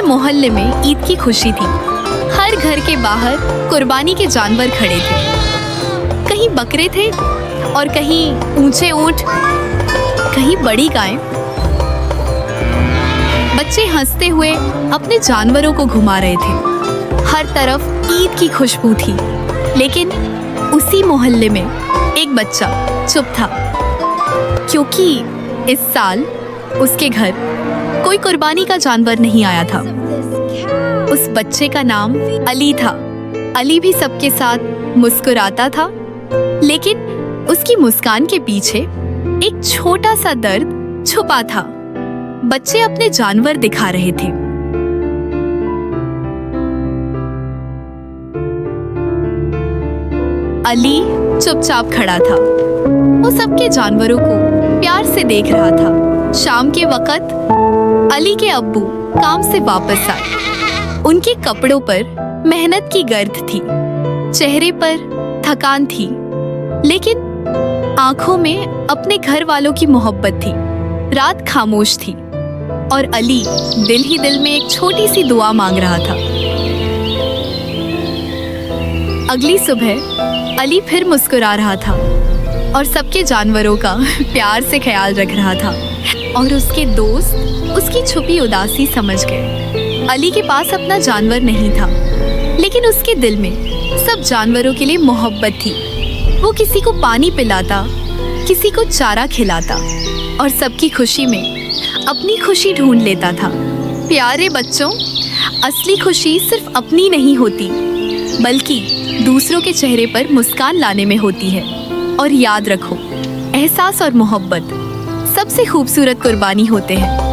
मोहल्ले में ईद की खुशी थी। हर घर के बाहर कुर्बानी के जानवर खड़े थे। कहीं बकरे थे और कहीं ऊंचे ऊंट, कहीं बड़ी गायें। बच्चे हंसते हुए अपने जानवरों को घुमा रहे थे। हर तरफ ईद की खुशबू थी। लेकिन उसी मोहल्ले में एक बच्चा चुप था, क्योंकि इस साल उसके घर कोई कुर्बानी का जानवर नहीं आया था। उस बच्चे का नाम अली था। अली भी सबके साथ मुस्कुराता था, लेकिन उसकी मुस्कान के पीछे एक छोटा सा दर्द छुपा था। बच्चे अपने जानवर दिखा रहे थे। अली चुपचाप खड़ा था। वो सबके जानवरों को प्यार से देख रहा था। शाम के वक्त अली के अब्बू काम से वापस आए। उनके कपड़ों पर मेहनत की गर्द थी, चेहरे पर थकान थी, लेकिन आंखों में अपने घर वालों की मोहब्बत थी। रात खामोश थी और अली दिल ही दिल में एक छोटी सी दुआ मांग रहा था। अगली सुबह अली फिर मुस्कुरा रहा था और सबके जानवरों का प्यार से ख्याल रख रहा था, और उसके दोस्त उसकी छुपी उदासी समझ गए। अली के पास अपना जानवर नहीं था, लेकिन उसके दिल में सब जानवरों के लिए मोहब्बत थी। वो किसी को पानी पिलाता, किसी को चारा खिलाता और सबकी खुशी में अपनी खुशी ढूंढ लेता था। प्यारे बच्चों, असली खुशी सिर्फ अपनी नहीं होती, बल्कि दूसरों के चेहरे पर मुस्कान लाने में होती है। और याद रखो, एहसास और मोहब्बत सबसे खूबसूरत कुर्बानी होते हैं।